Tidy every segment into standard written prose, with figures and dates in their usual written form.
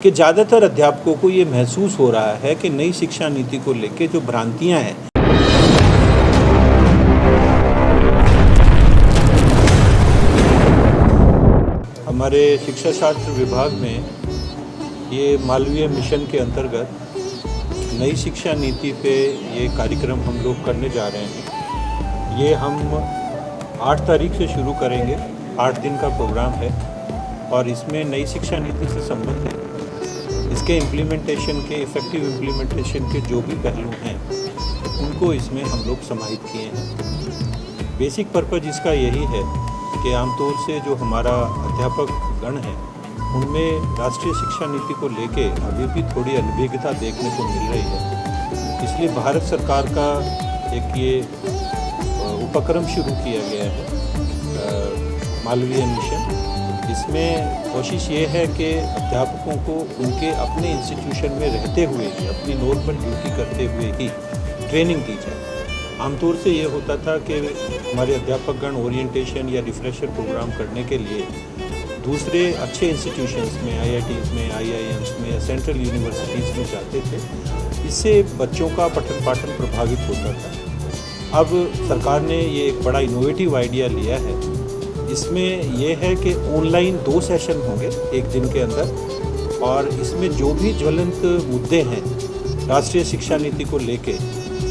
कि ज़्यादातर अध्यापकों को ये महसूस हो रहा है कि नई शिक्षा नीति को लेके जो भ्रांतियां हैं, हमारे शिक्षा शास्त्र विभाग में ये मालवीय मिशन के अंतर्गत नई शिक्षा नीति पे ये कार्यक्रम हम लोग करने जा रहे हैं। ये हम 8 तारीख से शुरू करेंगे। 8 दिन का प्रोग्राम है और इसमें नई शिक्षा नीति से संबंधित इसके इम्प्लीमेंटेशन के इफ़ेक्टिव इम्प्लीमेंटेशन के जो भी पहलू हैं उनको इसमें हम लोग समाहित किए हैं। बेसिक पर्पज़ इसका यही है कि आमतौर से जो हमारा अध्यापक गण है उनमें राष्ट्रीय शिक्षा नीति को लेके अभी भी थोड़ी अनभिज्ञता देखने को मिल रही है। इसलिए भारत सरकार का एक ये उपक्रम शुरू किया गया है, मालवीय मिशन। इसमें कोशिश ये है कि अध्यापकों को उनके अपने इंस्टीट्यूशन में रहते हुए ही, अपनी नॉर्मल ड्यूटी करते हुए ही ट्रेनिंग दी जाए। आमतौर से ये होता था कि हमारे अध्यापकगण ओरिएंटेशन या रिफ्रेशर प्रोग्राम करने के लिए दूसरे अच्छे इंस्टीट्यूशंस में, IITs में, IIMs में या सेंट्रल यूनिवर्सिटीज़ में जाते थे। इससे बच्चों का पठन पाठन प्रभावित होता था। अब सरकार ने ये एक बड़ा इनोवेटिव आइडिया लिया है। इसमें यह है कि ऑनलाइन 2 सेशन होंगे एक दिन के अंदर, और इसमें जो भी ज्वलंत मुद्दे हैं राष्ट्रीय शिक्षा नीति को लेके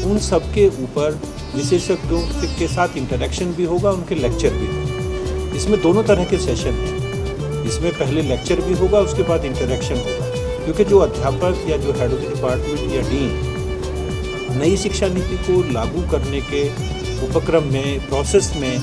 उन सब के ऊपर विशेषज्ञों के साथ इंटरेक्शन भी होगा, उनके लेक्चर भी होगा। इसमें दोनों तरह के सेशन हैं। इसमें पहले लेक्चर भी होगा, उसके बाद इंटरेक्शन होगा, क्योंकि जो अध्यापक या जो हेड ऑफ द डिपार्टमेंट या डीन नई शिक्षा नीति को लागू करने के उपक्रम में, प्रोसेस में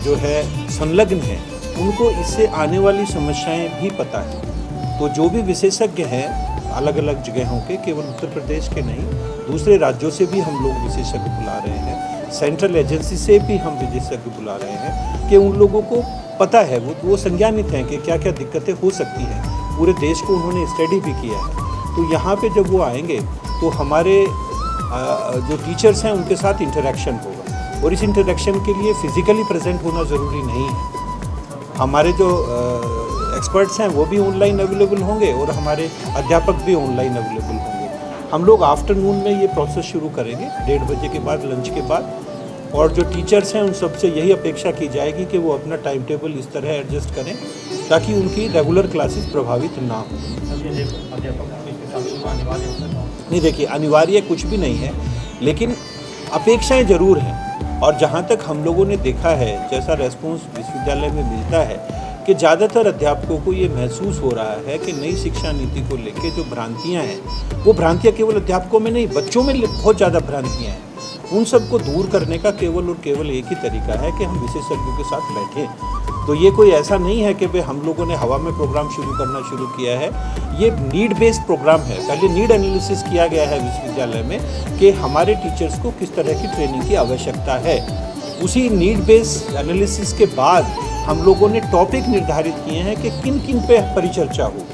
जो है संलग्न है, उनको इससे आने वाली समस्याएं भी पता है। तो जो भी विशेषज्ञ हैं अलग अलग जगहों के, केवल उत्तर प्रदेश के नहीं, दूसरे राज्यों से भी हम लोग विशेषज्ञ बुला रहे हैं, सेंट्रल एजेंसी से भी हम विशेषज्ञ बुला रहे हैं कि उन लोगों को पता है, वो संज्ञानित हैं कि क्या क्या दिक्कतें हो सकती हैं। पूरे देश को उन्होंने स्टडी भी किया है। तो यहाँ पे जब वो आएंगे तो हमारे जो टीचर्स हैं उनके साथ इंटरेक्शन होगा, और इस इंटरेक्शन के लिए फिज़िकली प्रेजेंट होना ज़रूरी नहीं है। हमारे जो एक्सपर्ट्स हैं वो भी ऑनलाइन अवेलेबल होंगे और हमारे अध्यापक भी ऑनलाइन अवेलेबल होंगे। हम लोग आफ्टरनून में ये प्रोसेस शुरू करेंगे 1:30 बजे के बाद, लंच के बाद, और जो टीचर्स हैं उन सबसे यही अपेक्षा की जाएगी कि वो अपना टाइम टेबल इस तरह एडजस्ट करें ताकि उनकी रेगुलर क्लासेस प्रभावित ना हो। नहीं, देखिए, अनिवार्य कुछ भी नहीं है, लेकिन अपेक्षाएं ज़रूर हैं। और जहाँ तक हम लोगों ने देखा है, जैसा रेस्पॉन्स विश्वविद्यालय में मिलता है, कि ज़्यादातर अध्यापकों को ये महसूस हो रहा है कि नई शिक्षा नीति को लेके जो भ्रांतियाँ हैं, वो भ्रांतियाँ केवल अध्यापकों में नहीं, बच्चों में बहुत ज़्यादा भ्रांतियाँ हैं। उन सबको दूर करने का केवल और केवल एक ही तरीका है कि हम विशेषज्ञों के साथ बैठें। तो ये कोई ऐसा नहीं है कि भाई हम लोगों ने हवा में प्रोग्राम शुरू करना शुरू किया है। ये नीड बेस्ड प्रोग्राम है। पहले नीड एनालिसिस किया गया है विश्वविद्यालय में कि हमारे टीचर्स को किस तरह की ट्रेनिंग की आवश्यकता है। उसी नीड बेस्ड एनालिसिस के बाद हम लोगों ने टॉपिक निर्धारित किए हैं कि किन किन पे परिचर्चा हो,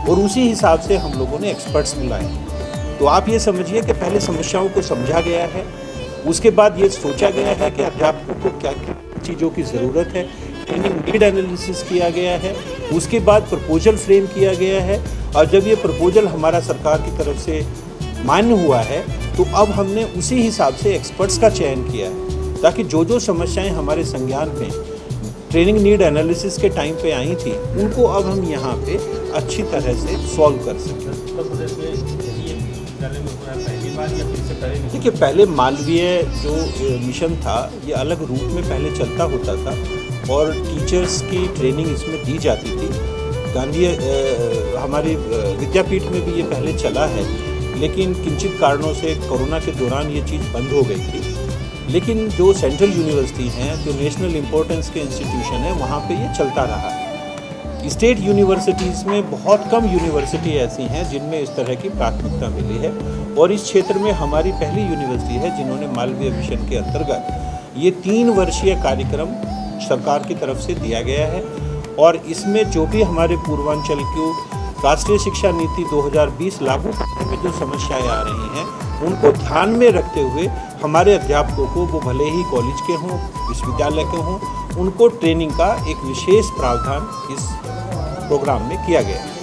और उसी हिसाब से हम लोगों ने एक्सपर्ट्स बुलाए। तो आप ये समझिए कि पहले समस्याओं को समझा गया है, उसके बाद ये सोचा गया है कि अध्यापकों को क्या क्या चीज़ों की ज़रूरत है, ट्रेनिंग नीड एनालिसिस किया गया है, उसके बाद प्रपोजल फ्रेम किया गया है, और जब ये प्रपोजल हमारा सरकार की तरफ से मान्य हुआ है तो अब हमने उसी हिसाब से एक्सपर्ट्स का चयन किया है, ताकि जो जो समस्याएं हमारे संज्ञान में ट्रेनिंग नीड एनालिसिस के टाइम पे आई थी उनको अब हम यहाँ पे अच्छी तरह से सॉल्व कर सकें। देखिए, पहले मालवीय जो मिशन था ये अलग रूप में पहले चलता होता था और टीचर्स की ट्रेनिंग इसमें दी जाती थी। गांधी हमारे विद्यापीठ में भी ये पहले चला है, लेकिन किंचित कारणों से कोरोना के दौरान ये चीज़ बंद हो गई थी। लेकिन जो सेंट्रल यूनिवर्सिटी हैं, जो नेशनल इम्पोर्टेंस के इंस्टीट्यूशन हैं, वहाँ पे ये चलता रहा है। स्टेट यूनिवर्सिटीज़ में बहुत कम यूनिवर्सिटी ऐसी हैं जिनमें इस तरह की प्राथमिकता मिली है, और इस क्षेत्र में हमारी पहली यूनिवर्सिटी है जिन्होंने मालवीय मिशन के अंतर्गत ये 3 वर्षीय कार्यक्रम सरकार की तरफ से दिया गया है। और इसमें जो भी हमारे पूर्वांचल को राष्ट्रीय शिक्षा नीति 2020 लागू करने में जो समस्याएं आ रही हैं उनको ध्यान में रखते हुए हमारे अध्यापकों को, वो भले ही कॉलेज के हों, विश्वविद्यालय के हों, उनको ट्रेनिंग का एक विशेष प्रावधान इस प्रोग्राम में किया गया है।